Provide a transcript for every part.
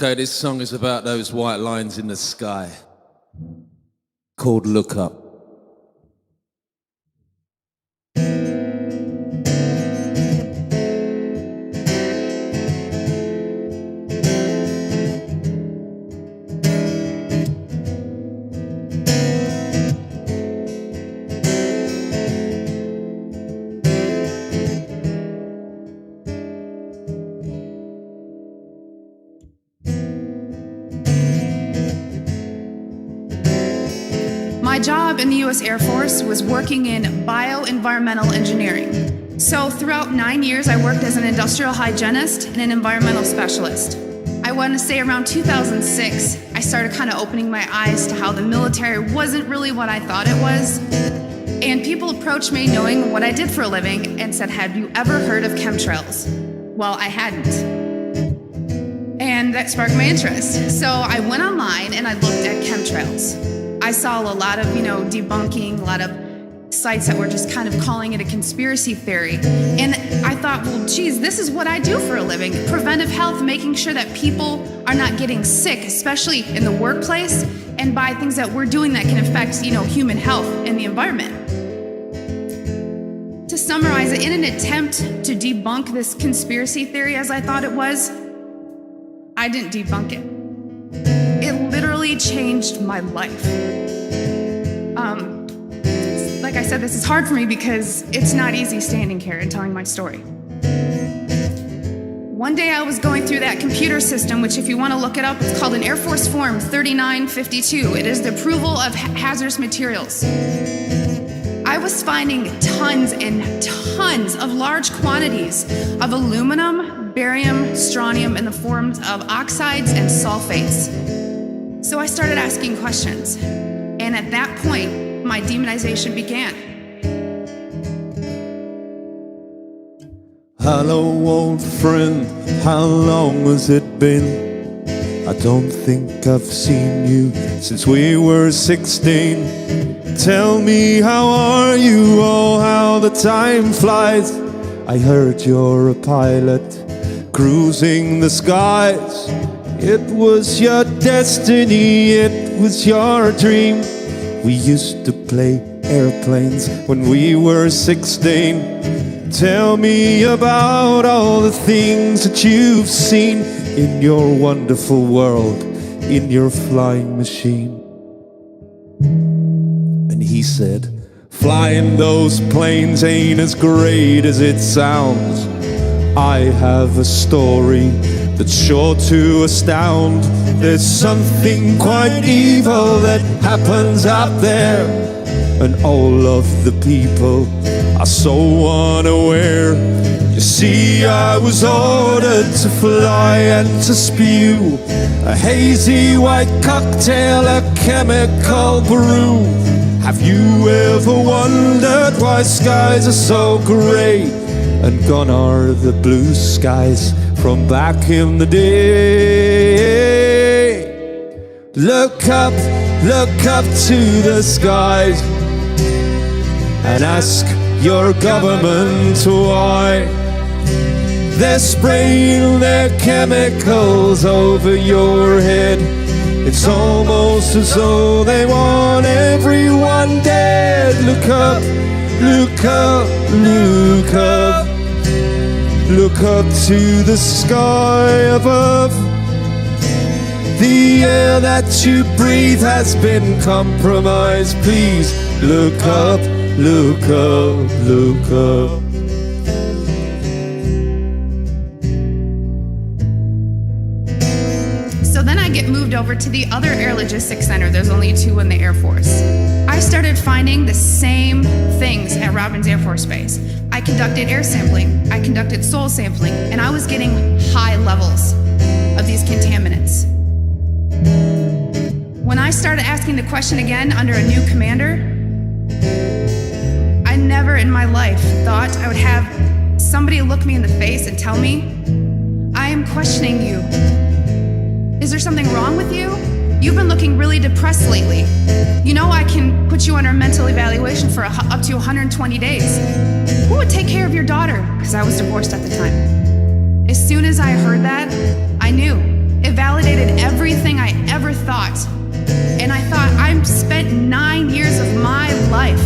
Okay, this song is about those white lines in the sky, called Look Up. My job in the U.S. Air Force was working in bioenvironmental engineering. So throughout 9 years, I worked as an industrial hygienist and an environmental specialist. I want to say around 2006, I started kind of opening my eyes to how the military wasn't really what I thought it was. And people approached me knowing what I did for a living and said, "Have you ever heard of chemtrails?" Well, I hadn't. And that sparked my interest. So I went online and I looked at chemtrails. I saw a lot of, debunking, a lot of sites that were just kind of calling it a conspiracy theory. And I thought, well, geez, this is what I do for a living. Preventive health, making sure that people are not getting sick, especially in the workplace, and by things that we're doing that can affect, human health and the environment. To summarize it, in an attempt to debunk this conspiracy theory as I thought it was, I didn't debunk it. It literally changed my life. Like I said, this is hard for me because it's not easy standing here and telling my story. One day I was going through that computer system, which if you want to look it up, it's called an Air Force Form 3952. It is the approval of hazardous materials. I was finding tons and tons of large quantities of aluminum, barium, strontium in the forms of oxides and sulfates. So I started asking questions, and at that point, my demonization began. Hello, old friend, how long has it been? I don't think I've seen you since we were 16. Tell me, how are you? Oh, how the time flies. I heard you're a pilot, cruising the skies. It was your destiny, it was your dream. We used to play airplanes when we were 16. Tell me about all the things that you've seen in your wonderful world, in your flying machine. And he said, flying those planes ain't as great as it sounds. I have a story that's sure to astound. There's something quite evil that happens out there, and all of the people are so unaware. You see, I was ordered to fly and to spew a hazy white cocktail, a chemical brew. Have you ever wondered why skies are so grey? And gone are the blue skies from back in the day. Look up to the skies and ask your government why they're spraying their chemicals over your head. It's almost as though they want everyone dead. Look up, look up, look up. Look up to the sky above. The air that you breathe has been compromised. Please look up, look up, look up. So then I get moved over to the other Air Logistics Center. There's only 2 in the Air Force. I started finding the same things at Robins Air Force Base. I conducted air sampling, I conducted soil sampling, and I was getting high levels of these contaminants. When I started asking the question again under a new commander, I never in my life thought I would have somebody look me in the face and tell me, "I am questioning you. Is there something wrong with you? You've been looking really depressed lately. I can put you under a mental evaluation for up to 120 days. Who would take care of your daughter?" Because I was divorced at the time. As soon as I heard that, I knew validated everything I ever thought. And I thought, I've spent 9 years of my life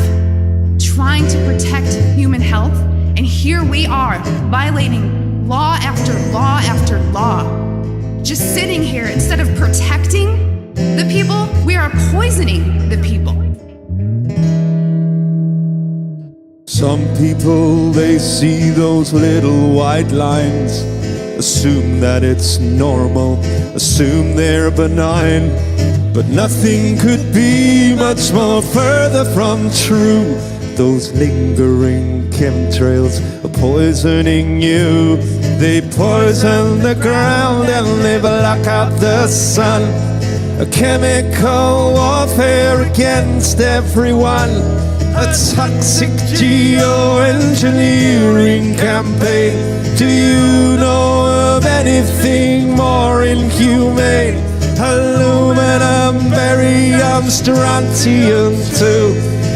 trying to protect human health, and here we are violating law after law after law. Just sitting here, instead of protecting the people, we are poisoning the people. Some people, they see those little white lines, assume that it's normal, assume they're benign. But nothing could be much more further from true. Those lingering chemtrails are poisoning you. They poison the ground and they block out the sun. A chemical warfare against everyone. A toxic geoengineering campaign. Do you know of anything more inhumane? Aluminum, barium, strontium too.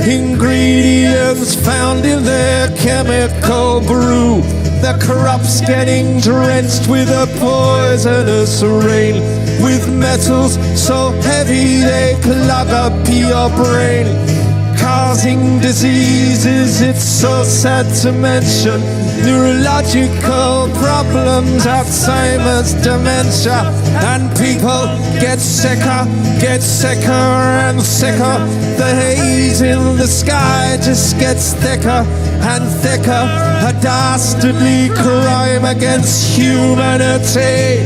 Ingredients found in their chemical brew. The crops getting drenched with a poisonous rain, with metals so heavy they clog up your brain, causing diseases it's so sad to mention. Neurological problems, Alzheimer's, dementia, and people get sicker and sicker. The haze in the sky just gets thicker and thicker. A dastardly crime against humanity.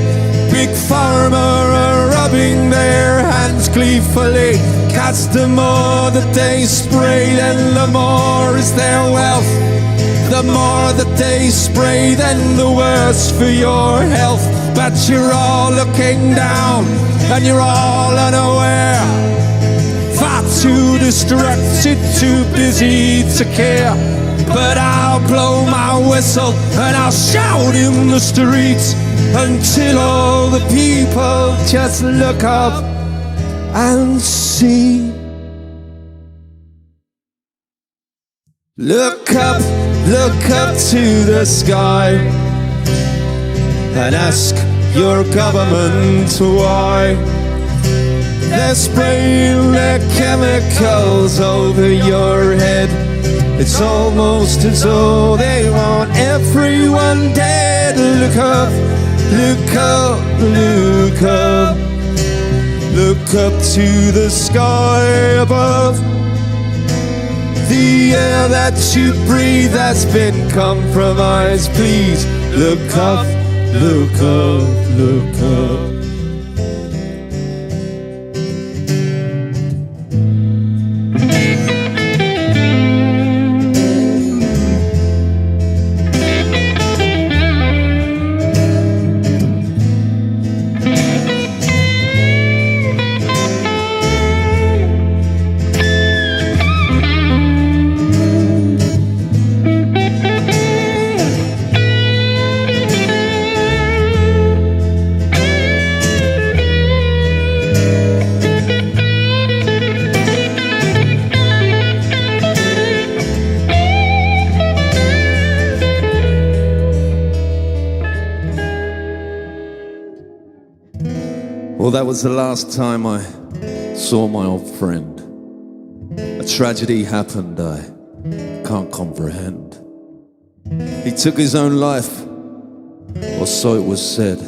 Big Pharma are rubbing their hands gleefully, 'cause the more that they spray, then the more is their wealth. The more that they spray, then the worse for your health. But you're all looking down, and you're all unaware. Far too distracted, too busy to care. But I'll blow my whistle, and I'll shout in the streets, until all the people just look up and see. Look up to the sky and ask your government why they're spraying their chemicals over your head. It's almost as though they want everyone dead. Look up, look up, look up. Look up to the sky above. The air that you breathe has been compromised. Please look up, look up, look up. Well, that was the last time I saw my old friend. A tragedy happened I can't comprehend. He took his own life, or so it was said.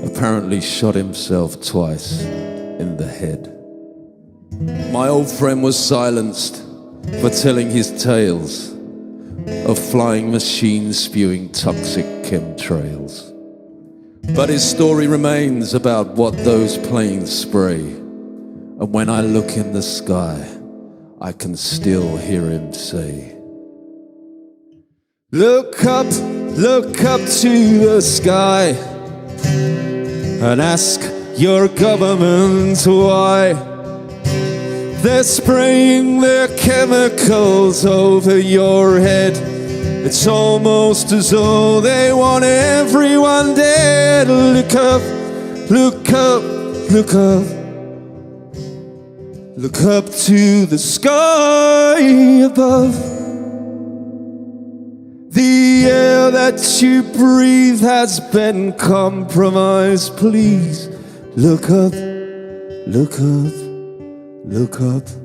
Apparently shot himself twice in the head. My old friend was silenced for telling his tales of flying machines spewing toxic chemtrails. But his story remains about what those planes spray. And when I look in the sky, I can still hear him say, look up to the sky and ask your government why they're spraying their chemicals over your head. It's almost as though they want everyone dead. Look up, look up, look up. Look up to the sky above. The air air that you breathe has been compromised. Please look up, look up, look up.